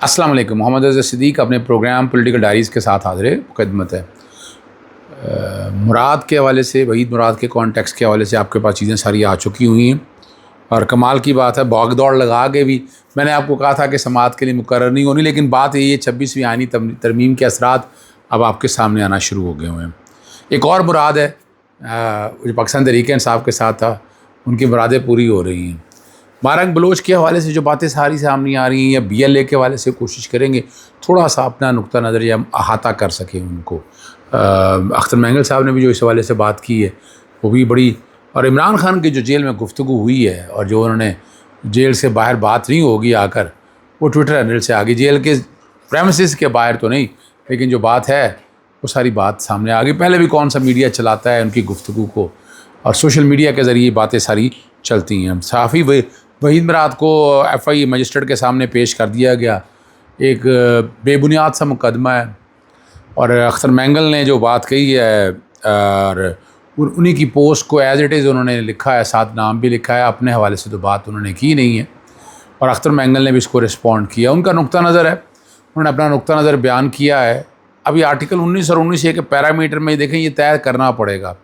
अस्सलाम वालेकुम। मोहम्मद अज़हर सिद्दीक़ अपने प्रोग्राम पॉलिटिकल डायरीज़ के साथ हाज़िर खिदमत है। मुराद के हवाले से, वहीद मुराद के कॉन्टेक्स्ट के हवाले से आपके पास चीज़ें सारी आ चुकी हुई हैं और कमाल की बात है, भाग दौड़ लगा के भी मैंने आपको कहा था कि समाअत के लिए मुकर्रर नहीं होनी, लेकिन बात ये 26वीं आईनी तरमीम के असरात अब आपके सामने आना शुरू हो गए हुए हैं। एक और मुराद है जो पाकिस्तान तहरीक-ए-इंसाफ के साथ था, उनकी मुरादें पूरी हो रही हैं। मारंग बलोच के हवाले से जो बातें सारी सामने आ रही हैं, या BLA के हवाले से कोशिश करेंगे थोड़ा सा अपना नुक्ता नज़र या अहाता कर सकें उनको। अख्तर मैंगल साहब ने भी जो इस हवाले से बात की है वो भी बड़ी, और इमरान खान की जो जेल में गुफ्तगू हुई है और जो उन्होंने जेल से बाहर बात नहीं होगी आकर, वो ट्विटर हैंडल से आगे, जेल के प्रेमिसेस के बाहर तो नहीं, लेकिन जो बात है वो सारी बात सामने आ गई। पहले भी कौन सा मीडिया चलाता है उनकी गुफ्तगू को, और सोशल मीडिया के ज़रिए बातें सारी चलती हैं। सहाफ़ी वहीद मुराद को FI मजिस्ट्रेट के सामने पेश कर दिया गया, एक बेबुनियाद सा मुकदमा है, और अख्तर मैंगल ने जो बात कही है और उन्हीं की पोस्ट को एज़ इट इज़ उन्होंने लिखा है, साथ नाम भी लिखा है, अपने हवाले से तो बात उन्होंने की नहीं है, और अख्तर मैंगल ने भी इसको रिस्पॉन्ड किया। उनका नुक्ता नज़र है, उन्होंने अपना नुक्ता नज़र बयान किया है। अभी आर्टिकल 19 और 19A के पैरामीटर में देखें, ये तय करना पड़ेगा,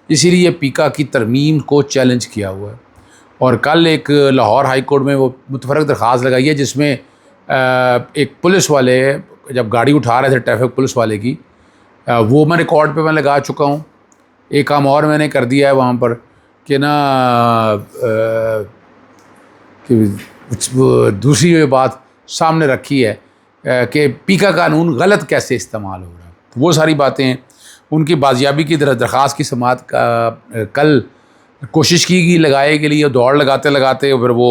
इसीलिए पीका की तरमीम को चैलेंज किया हुआ है। और कल एक लाहौर हाई कोर्ट में वो मुतफरक दरख्वास्त लगाई है, जिसमें एक पुलिस वाले जब गाड़ी उठा रहे थे ट्रैफिक पुलिस वाले की, वो मैं रिकॉर्ड पे मैं लगा चुका हूँ। एक काम और मैंने कर दिया है वहाँ पर कि ना कि दूसरी बात सामने रखी है कि पीका कानून गलत कैसे इस्तेमाल हो रहा है, वो सारी बातें हैं। उनकी बाजियाबी की दरख्वास्त की समाअत का कल कोशिश की लगाए के लिए, दौड़ लगाते लगाते फिर वो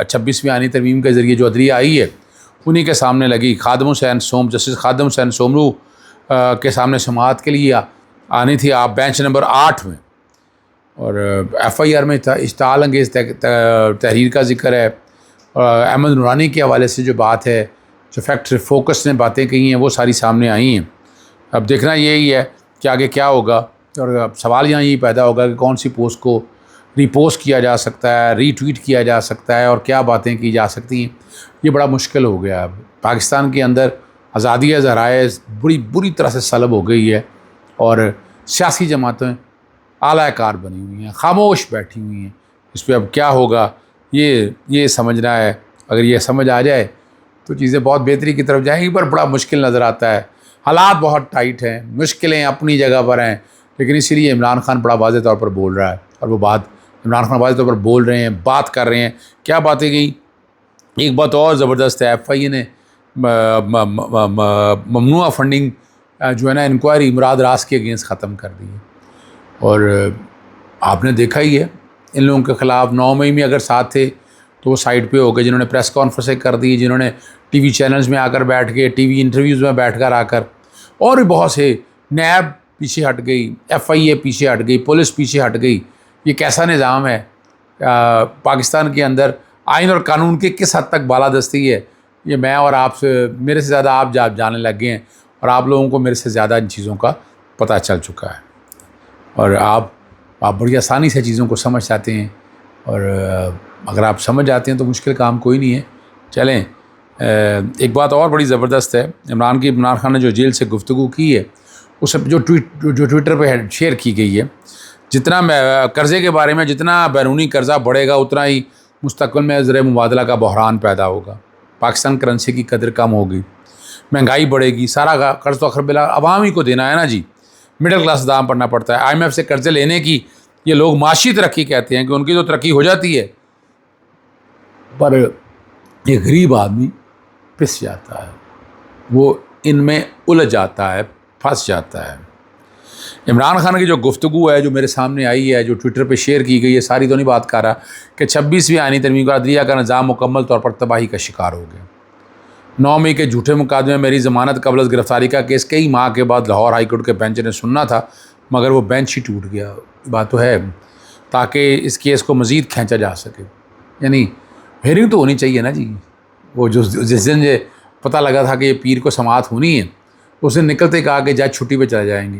26वीं आईनी तरमीम के ज़रिए जो अदलिया आई है उन्हीं के सामने लगी। जस्टिस खादम हुसैन सोमरू के सामने समाअत के लिए आनी थी, आप बेंच नंबर 8 में, और FIR में इश्ताल अंगेज़ तहरीर का जिक्र है। अहमद नूरानी के हवाले से जो बात है, जो फैक्ट फोकस ने बातें कही हैं, वो सारी सामने आई हैं। अब देखना यही है कि आगे क्या होगा, और सवाल यहाँ यही पैदा होगा कि कौन सी पोस्ट को रीपोस्ट किया जा सकता है, रीट्वीट किया जा सकता है, और क्या बातें की जा सकती हैं। ये बड़ा मुश्किल हो गया। अब पाकिस्तान के अंदर आज़ादी ज़राए बड़ी बुरी तरह से सलब हो गई है, और सियासी जमातें आला कार बनी हुई हैं, खामोश बैठी हुई हैं। इस पर अब क्या होगा ये समझना है। अगर ये समझ आ जाए तो चीज़ें बहुत बेहतरी की तरफ जाएंगी, पर बड़ा मुश्किल नज़र आता है। हालात बहुत टाइट हैं, मुश्किलें अपनी जगह पर हैं, लेकिन इसीलिए इमरान खान बड़ा वाज़ेह तौर पर बोल रहा है, और वो बात इमरान खान वाज़ेह तौर पर बोल रहे हैं, बात कर रहे हैं। क्या बातें गई, एक बात और ज़बरदस्त है, FI ने ममनुआ फंडिंग जो है ना, इंक्वायरी मुराद रास के अगेंस्ट ख़त्म कर दी है। और आपने देखा ही है, इन लोगों के ख़िलाफ़ 9 मई में अगर साथ थे तो वो साइड पे हो गए, जिन्होंने प्रेस कॉन्फ्रेंसें कर दी, जिन्होंने TV चैनल्स में आकर बैठ के, TV इंटरव्यूज़ में बैठ कर आकर, और भी बहुत से, नैब पीछे हट गई, FIA पीछे हट गई, पुलिस पीछे हट गई। ये कैसा निज़ाम है? पाकिस्तान के अंदर आइन और कानून की किस हद तक बालादस्ती है, ये मैं और आपसे, मेरे से ज़्यादा आप जाने लग गए हैं, और आप लोगों को मेरे से ज़्यादा इन चीज़ों का पता चल चुका है, और आप बड़ी आसानी से चीज़ों को समझ जाते हैं। और अगर आप समझ जाते हैं तो मुश्किल काम कोई नहीं है। चलें, एक बात और बड़ी ज़बरदस्त है, इमरान खान ने जो जेल से गुफ्तगू की है, उस जो ट्विटर पे शेयर की गई है, जितना कर्ज़े के बारे में, जितना बैरूनी कर्ज़ा बढ़ेगा उतना ही मुस्तक़बिल में ज़र मुबादला का बहरान पैदा होगा, पाकिस्तान करेंसी की कदर कम होगी, महंगाई बढ़ेगी, सारा कर्ज़ तो आखिर बिला अवाम ही को देना है ना जी, मिडिल क्लास दाम पड़ना पड़ता है। IMF से कर्ज़े लेने की ये लोग माशी तरक्की कहते हैं कि उनकी तो तरक्की हो जाती है, पर एक गरीब आदमी पिस जाता है, वो इनमें उलझ जाता है, फंस जाता है। इमरान खान की जो गुफ्तगू है, जो मेरे सामने आई है, जो ट्विटर पे शेयर की गई है, सारी तो नहीं बात कर रहा कि 26वीं आईनी तरमीम का अदलिया का निज़ाम मुकम्मल तौर पर तबाही का शिकार हो गया। 9 मई के झूठे मुकदमे में मेरी ज़मानत कबल गिरफ्तारी का केस कई माह के बाद लाहौर हाई कोर्ट के बेंच ने सुनना था, मगर वो बेंच ही टूट गया। बात तो है, ताकि इस केस को मज़ीद खींचा जा सके, यानी हेयरिंग तो होनी चाहिए ना जी। वो जिस दिन ये पता लगा था कि ये पीर को समाअत होनी है, उस दिन निकलते कहा कि जज छुट्टी पे चले जाएंगे,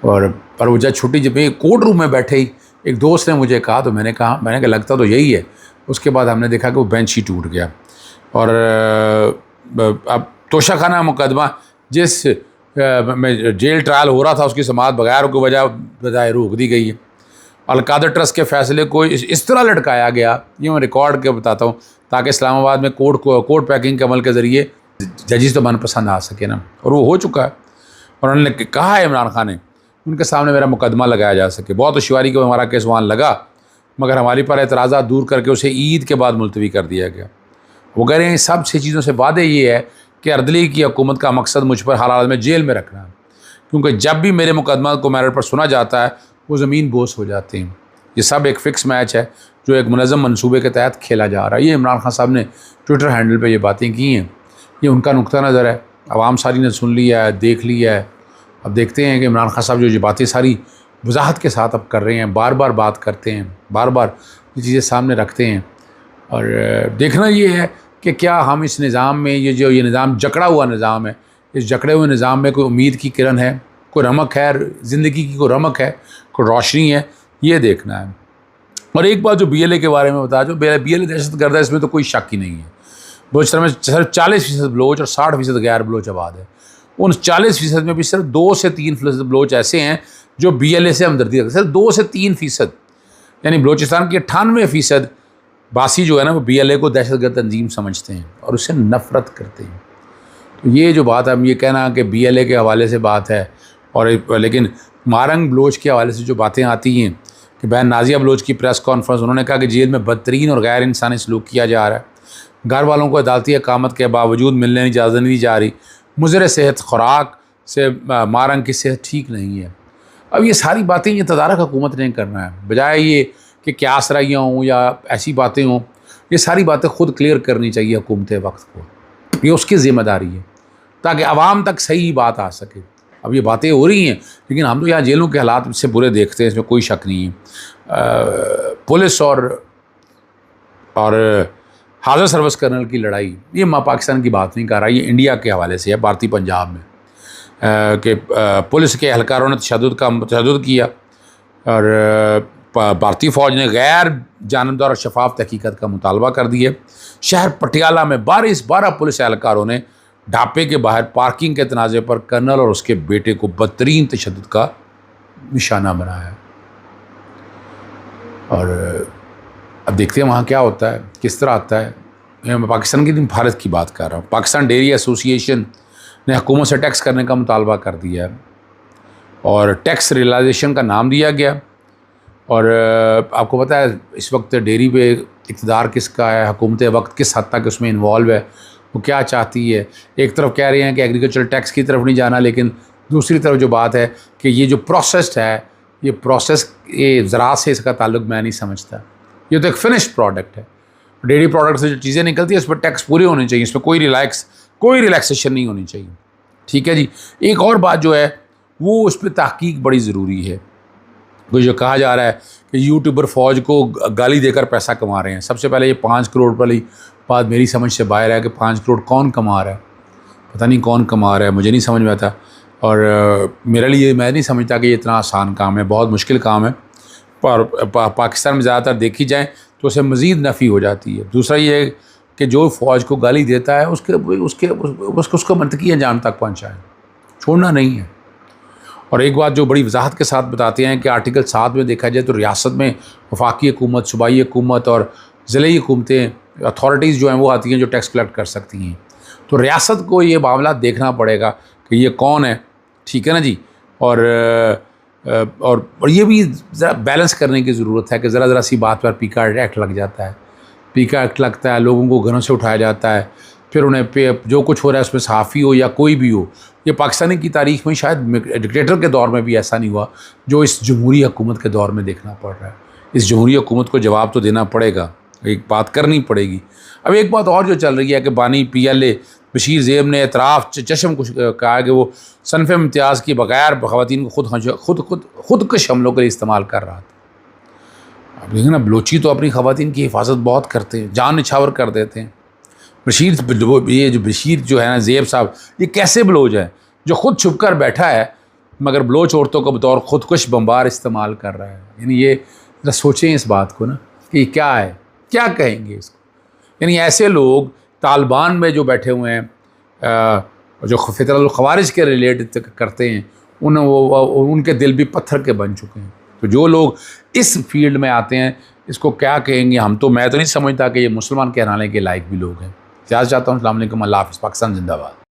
पर वो जज छुट्टी, जब कोर्ट रूम में बैठे ही एक दोस्त ने मुझे कहा, तो मैंने कहा लगता तो यही है। उसके बाद हमने देखा कि वो बेंच ही टूट गया। और अब तोशाखाना मुकदमा जिस में जेल ट्रायल हो रहा था उसकी समाअत बगैर कोई वजह बताए रोक दी गई है। अलकादर ट्रस्ट के फैसले को इस तरह लटकाया गया, ये मैं रिकॉर्ड के बताता हूँ ताकि इस्लामाबाद में कोर्ट पैकिंग के अमल के ज़रिए जजिस तो मनपसंद आ सके ना, और वो हो चुका है। और उन्होंने कहा है इमरान खान ने उनके सामने मेरा मुकदमा लगाया जा सके। बहुत होशियारी को हमारा केस वहाँ लगा, मगर हमारी पर एतराज़ा दूर करके उसे ईद के बाद मुलतवी कर दिया गया। वो कह रहे हैं सब से चीज़ों से वादे ये है कि अर्दली की हुकूमत का मकसद मुझ पर हाल हाल में जेल में रखना है, क्योंकि जब भी मेरे मुकदमा को मेरिट पर सुना जाता है वो ज़मीन बोस हो जाते हैं। ये सब एक फ़िक्स मैच है जो एक मुनज़्ज़म मनसूबे के तहत खेला जा रहा है। ये इमरान खान साहब ने ट्विटर हैंडल पे ये बातें की हैं, ये उनका नुक्ता नज़र है। आवाम सारी ने सुन लिया है, देख लिया है। अब देखते हैं कि इमरान खान साहब जो ये बातें सारी वजाहत के साथ अब कर रहे हैं, बार बार बात करते हैं, बार बार ये चीज़ें सामने रखते हैं। और देखना ये है कि क्या हम इस निज़ाम में ये निज़ाम जकड़ा हुआ निज़ाम है, इस जकड़े हुए निज़ाम में कोई उम्मीद की किरण है, कोई रमक है, ज़िंदगी की कोई रमक है, कोई रोशनी है, ये देखना है। और एक बात जो BLA के बारे में बता, जो BLA दहशतगर्द है इसमें तो कोई शक ही नहीं है। बलूचिस्तान में सिर्फ 40% बलोच और 60% गैर बलोच आबाद है। उन 40% में भी सिर्फ 2 से 3% बलोच ऐसे हैं जो BLA से हमदर्दी रखते हैं, सिर्फ 2 से 3%। यानी बलूचिस्तान की 98% बासी जो है ना वो BLA को दहशतगर्द तंजीम समझते हैं और उससे नफ़रत करते हैं। तो ये जो बात है, हम ये कहना कि BLA के हवाले से बात है, और लेकिन मारंग बलोच के हवाले से जो बातें आती हैं कि बहन नाजिया बलोच की प्रेस कॉन्फ्रेंस, उन्होंने कहा कि जेल में बदतरीन और गैर इंसानी सलूक किया जा रहा है, घर वालों को अदालती अकामत के बावजूद मिलने की इजाज़त नहीं दी जा रही, मुज़र सेहत खुराक से मारंग की सेहत ठीक नहीं है। अब ये सारी बातें ये तदारक हुकूमत ने करना है, बजाय ये कि क्या असराइयाँ हों या ऐसी बातें हों। ये सारी बातें खुद क्लियर करनी चाहिए हुकूमत वक्त को, ये उसकी ज़िम्मेदारी है ताकि आवाम तक सही बात आ सके। अब ये बातें हो रही हैं, लेकिन हम तो यहाँ जेलों के हालात से बुरे देखते हैं, इसमें कोई शक नहीं है। पुलिस और हाज़र सर्विस कर्नल की लड़ाई, ये मैं पाकिस्तान की बात नहीं कर रहा, ये इंडिया के हवाले से है। भारतीय पंजाब में कि पुलिस के एहलकारों ने तशद्दुद किया और भारतीय फ़ौज ने गैर जानबदार और शफाफ तहकीक़त का मुतालबा कर दिया। शहर पटियाला में 12 पुलिस एहलकारों ने ढाबे के बाहर पार्किंग के तनाज़े पर कर्नल और उसके बेटे को बदतरीन तशद्दुद का निशाना बनाया। और अब देखते हैं वहाँ क्या होता है, किस तरह आता है। मैं पाकिस्तान की नहीं, भारत की बात कर रहा हूँ। पाकिस्तान डेयरी एसोसिएशन ने हुकूमत से टैक्स करने का मुतालबा कर दिया है और टैक्स रियलाइजेशन का नाम दिया गया। और आपको पता है इस वक्त डेयरी पे इक़्तिदार किसका है, हुकूमत वक्त किस हद तक उसमें इन्वॉल्व है, वो क्या चाहती है। एक तरफ कह रहे हैं कि एग्रीकल्चर टैक्स की तरफ नहीं जाना, लेकिन दूसरी तरफ जो बात है कि ये जो प्रोसेस्ड है, ये प्रोसेस ये ज़राअत से इसका ताल्लुक मैं नहीं समझता। ये तो एक फिनिश्ड प्रोडक्ट है। डेयरी प्रोडक्ट से जो चीज़ें निकलती है उस पर टैक्स पूरे होने चाहिए, इसमें कोई रिलैक्सेशन नहीं होनी चाहिए। ठीक है जी। एक और बात जो है वो उस पर तहकीक बड़ी ज़रूरी है। कोई जो कहा जा रहा है कि यूट्यूबर फ़ौज को गाली देकर पैसा कमा रहे हैं, सबसे पहले ये 5 करोड़ वाली बात मेरी समझ से बाहर है कि 5 करोड़ कौन कमा रहा है, पता नहीं कौन कमा रहा है, मुझे नहीं समझ में आता। और मेरे लिए मैं नहीं समझता कि ये इतना आसान काम है, बहुत मुश्किल काम है। पर पाकिस्तान में ज़्यादातर देखी जाए तो उसे मज़ीद नफ़ी हो जाती है। दूसरा ये है कि जो फ़ौज को गाली देता है उसको मंतकी अंजाम तक पहुँचाए, छोड़ना नहीं है। और एक बात जो बड़ी वजाहत के साथ बताते हैं कि आर्टिकल 7 में देखा जाए तो रियासत में वफाकी हुकूमत, सूबाई हुकूमत और ज़िले हुकूमतें, अथॉरिटीज़ जो हैं वो आती हैं जो टैक्स कलेक्ट कर सकती हैं। तो रियासत को ये मामला देखना पड़ेगा कि ये कौन है, ठीक है ना जी। और ये भी ज़रा बैलेंस करने की ज़रूरत है कि ज़रा सी बात पर पीका एक्ट लग जाता है, पीका एक्ट लगता है, लोगों को घरों से उठाया जाता है, फिर उन्हें जो कुछ हो रहा है उसमें सहाफ़ी हो या कोई भी हो। ये पाकिस्तानी की तारीख़ में शायद डिक्टेटर के दौर में भी ऐसा नहीं हुआ जो इस जमहूरी हुकूमत के दौर में देखना पड़ रहा है। इस जमहूरी हुकूमत को जवाब तो देना पड़ेगा, एक बात करनी पड़ेगी। अब एक बात और जो चल रही है कि बानी PLA बशीर ज़ेब ने एतराफ़ चशम कुछ कहा कि वो सनफ़ इम्तियाज़ की बगैर ख़वातीन को खुदकश हमलों के लिए इस्तेमाल कर रहा था। अब लेकिन बलोची तो अपनी ख़वातीन की हिफाजत बहुत करते हैं, जान निछावर कर देते हैं। बशीर जो है ना ज़ेब साहब, ये कैसे बलोच है जो ख़ुद छुप कर बैठा है मगर बलोच औरतों को बतौर खुदकुश बम्बार इस्तेमाल कर रहा है। यानी ये ज़रा सोचें इस बात को ना कि क्या है, क्या कहेंगे इसको। यानी ऐसे लोग तालिबान में जो बैठे हुए हैं, जो फितरतुल ख़वारिज के रिलेट करते हैं, उनके दिल भी पत्थर के बन चुके हैं। तो जो लोग इस फील्ड में आते हैं, इसको क्या कहेंगे हम, तो मैं तो नहीं समझता कि ये मुसलमान कहलाने के लायक भी लोग हैं। इजाज़त चाहता हूँ। अस्सलाम वालेकुम, अल्लाह हाफ़िज़। पाकिस्तान जिंदाबाद।